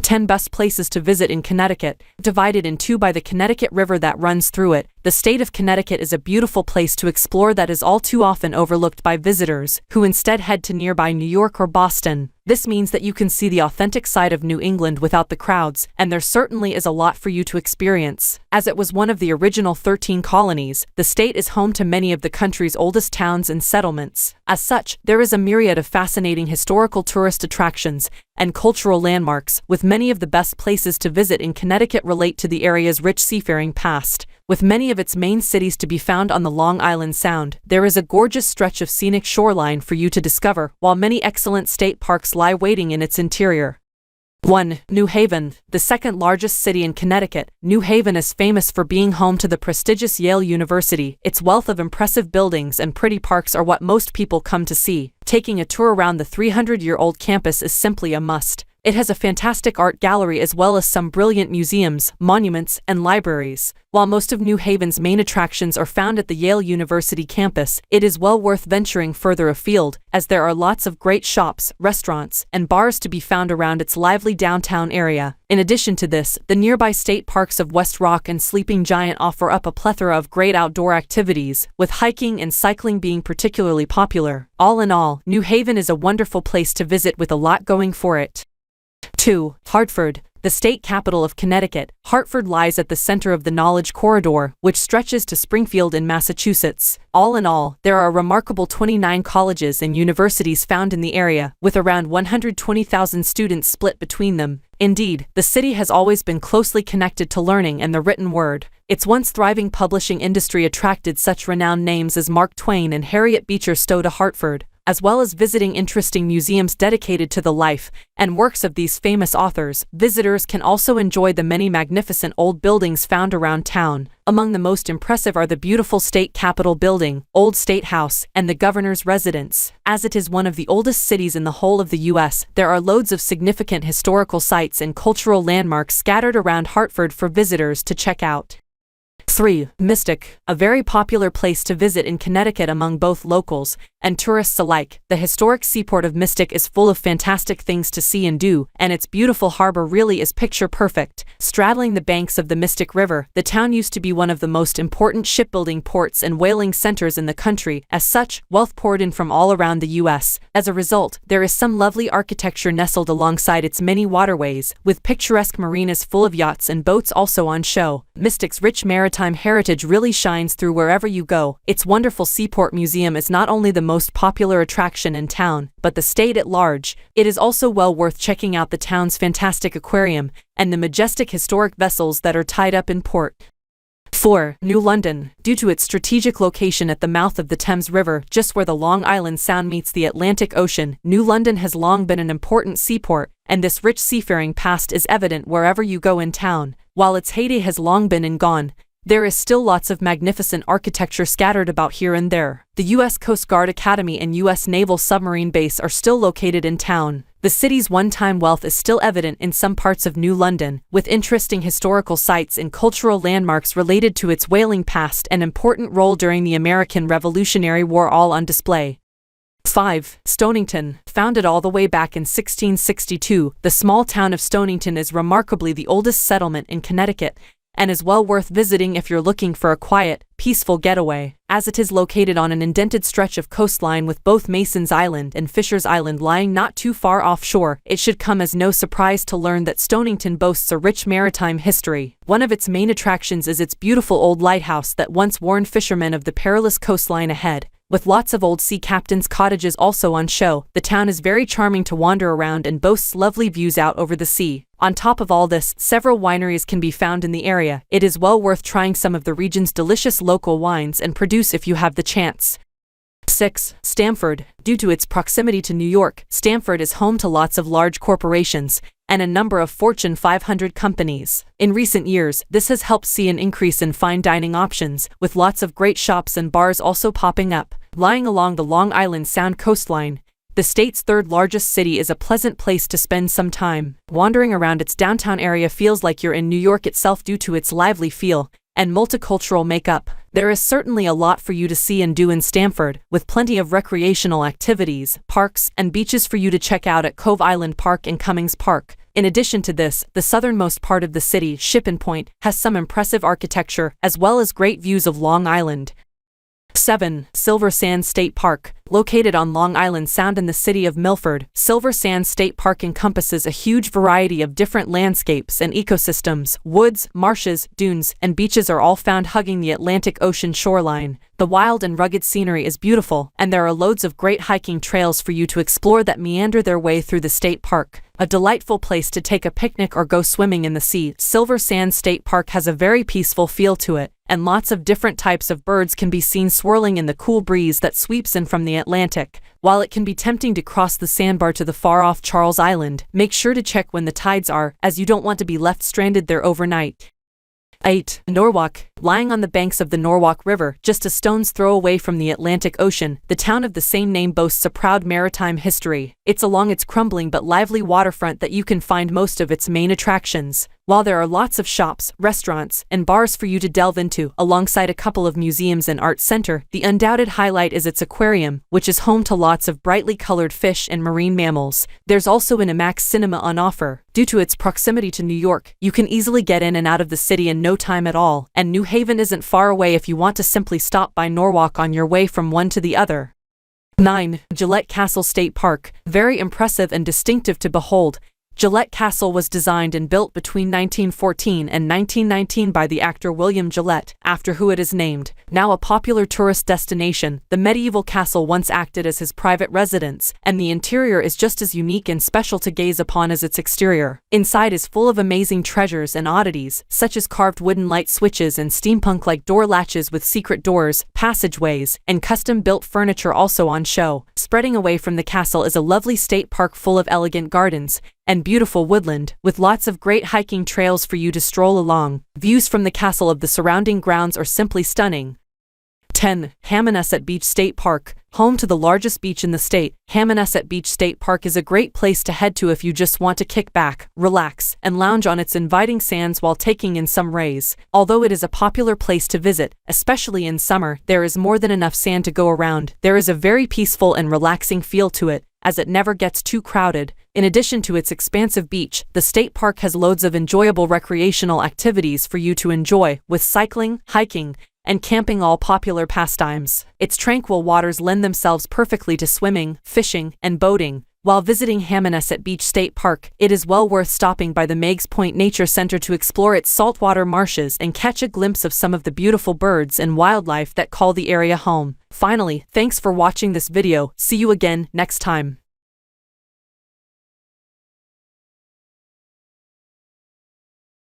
10 Best Places to Visit in Connecticut, divided in two by the Connecticut River that runs through it. The state of Connecticut is a beautiful place to explore that is all too often overlooked by visitors, who instead head to nearby New York or Boston. This means that you can see the authentic side of New England without the crowds, and there certainly is a lot for you to experience. As it was one of the original 13 colonies, the state is home to many of the country's oldest towns and settlements. As such, there is a myriad of fascinating historical tourist attractions and cultural landmarks, with many of the best places to visit in Connecticut relate to the area's rich seafaring past. With many of its main cities to be found on the Long Island Sound, there is a gorgeous stretch of scenic shoreline for you to discover, while many excellent state parks lie waiting in its interior. 1. New Haven, the second largest city in Connecticut. New Haven is famous for being home to the prestigious Yale University. Its wealth of impressive buildings and pretty parks are what most people come to see. Taking a tour around the 300-year-old campus is simply a must. It has a fantastic art gallery as well as some brilliant museums, monuments, and libraries. While most of New Haven's main attractions are found at the Yale University campus, it is well worth venturing further afield, as there are lots of great shops, restaurants, and bars to be found around its lively downtown area. In addition to this, the nearby state parks of West Rock and Sleeping Giant offer up a plethora of great outdoor activities, with hiking and cycling being particularly popular. All in all, New Haven is a wonderful place to visit with a lot going for it. 2. Hartford, the state capital of Connecticut. Hartford lies at the center of the Knowledge Corridor, which stretches to Springfield in Massachusetts. All in all, there are a remarkable 29 colleges and universities found in the area, with around 120,000 students split between them. Indeed, the city has always been closely connected to learning and the written word. Its once thriving publishing industry attracted such renowned names as Mark Twain and Harriet Beecher Stowe to Hartford, as well as visiting interesting museums dedicated to the life and works of these famous authors. Visitors can also enjoy the many magnificent old buildings found around town. Among the most impressive are the beautiful State Capitol Building, Old State House, and the Governor's Residence. As it is one of the oldest cities in the whole of the U.S., there are loads of significant historical sites and cultural landmarks scattered around Hartford for visitors to check out. 3. Mystic, a very popular place to visit in Connecticut among both locals and tourists alike. The historic seaport of Mystic is full of fantastic things to see and do, and its beautiful harbor really is picture perfect. Straddling the banks of the Mystic River, the town used to be one of the most important shipbuilding ports and whaling centers in the country. As such, wealth poured in from all around the U.S. As a result, there is some lovely architecture nestled alongside its many waterways, with picturesque marinas full of yachts and boats also on show. Mystic's rich maritime heritage really shines through wherever you go. Its wonderful Seaport Museum is not only the most popular attraction in town, but the state at large. It is also well worth checking out the town's fantastic aquarium and the majestic historic vessels that are tied up in port. 4. New London, due to its strategic location at the mouth of the Thames River, just where the Long Island Sound meets the Atlantic Ocean, New London has long been an important seaport, and this rich seafaring past is evident wherever you go in town. While its heyday has long been and gone, there is still lots of magnificent architecture scattered about here and there. The U.S. Coast Guard Academy and U.S. Naval Submarine Base are still located in town. The city's one-time wealth is still evident in some parts of New London, with interesting historical sites and cultural landmarks related to its whaling past and important role during the American Revolutionary War all on display. 5. Stonington, founded all the way back in 1662, the small town of Stonington is remarkably the oldest settlement in Connecticut, and is well worth visiting if you're looking for a quiet, peaceful getaway. As it is located on an indented stretch of coastline with both Mason's Island and Fisher's Island lying not too far offshore, it should come as no surprise to learn that Stonington boasts a rich maritime history. One of its main attractions is its beautiful old lighthouse that once warned fishermen of the perilous coastline ahead. With lots of old sea captains' cottages also on show, the town is very charming to wander around and boasts lovely views out over the sea. On top of all this, several wineries can be found in the area. It is well worth trying some of the region's delicious local wines and produce if you have the chance. 6. Stamford, due to its proximity to New York, Stamford is home to lots of large corporations and a number of Fortune 500 companies. In recent years, this has helped see an increase in fine dining options, with lots of great shops and bars also popping up. Lying along the Long Island Sound coastline, the state's third largest city is a pleasant place to spend some time. Wandering around its downtown area feels like you're in New York itself due to its lively feel and multicultural makeup. There is certainly a lot for you to see and do in Stamford, with plenty of recreational activities, parks, and beaches for you to check out at Cove Island Park and Cummings Park. In addition to this, the southernmost part of the city, Shipping Point, has some impressive architecture, as well as great views of Long Island. 7. Silver Sands State Park. Located on Long Island Sound in the city of Milford, Silver Sands State Park encompasses a huge variety of different landscapes and ecosystems. Woods, marshes, dunes, and beaches are all found hugging the Atlantic Ocean shoreline. The wild and rugged scenery is beautiful, and there are loads of great hiking trails for you to explore that meander their way through the state park. A delightful place to take a picnic or go swimming in the sea, Silver Sands State Park has a very peaceful feel to it, and lots of different types of birds can be seen swirling in the cool breeze that sweeps in from the Atlantic. While it can be tempting to cross the sandbar to the far-off Charles Island, make sure to check when the tides are, as you don't want to be left stranded there overnight. 8. Norwalk. Lying on the banks of the Norwalk River, just a stone's throw away from the Atlantic Ocean, the town of the same name boasts a proud maritime history. It's along its crumbling but lively waterfront that you can find most of its main attractions. While there are lots of shops, restaurants, and bars for you to delve into, alongside a couple of museums and art center, the undoubted highlight is its aquarium, which is home to lots of brightly colored fish and marine mammals. There's also an IMAX cinema on offer. Due to its proximity to New York, you can easily get in and out of the city in no time at all, and New Haven isn't far away if you want to simply stop by Norwalk on your way from one to the other. 9. Gillette Castle State Park. Very impressive and distinctive to behold. Gillette Castle was designed and built between 1914 and 1919 by the actor William Gillette, after who it is named. Now a popular tourist destination, the medieval castle once acted as his private residence, and the interior is just as unique and special to gaze upon as its exterior. Inside is full of amazing treasures and oddities, such as carved wooden light switches and steampunk-like door latches with secret doors, passageways, and custom-built furniture also on show. Spreading away from the castle is a lovely state park full of elegant gardens and beautiful woodland, with lots of great hiking trails for you to stroll along. Views from the castle of the surrounding grounds are simply stunning. 10. Hammonasset Beach State Park. Home to the largest beach in the state, Hammonasset Beach State Park is a great place to head to if you just want to kick back, relax, and lounge on its inviting sands while taking in some rays. Although it is a popular place to visit, especially in summer, there is more than enough sand to go around. There is a very peaceful and relaxing feel to it, as it never gets too crowded. In addition to its expansive beach, the state park has loads of enjoyable recreational activities for you to enjoy, with cycling, hiking, and camping all popular pastimes. Its tranquil waters lend themselves perfectly to swimming, fishing, and boating. While visiting Hammonasset Beach State Park, it is well worth stopping by the Meigs Point Nature Center to explore its saltwater marshes and catch a glimpse of some of the beautiful birds and wildlife that call the area home. Finally, thanks for watching this video. See you again next time.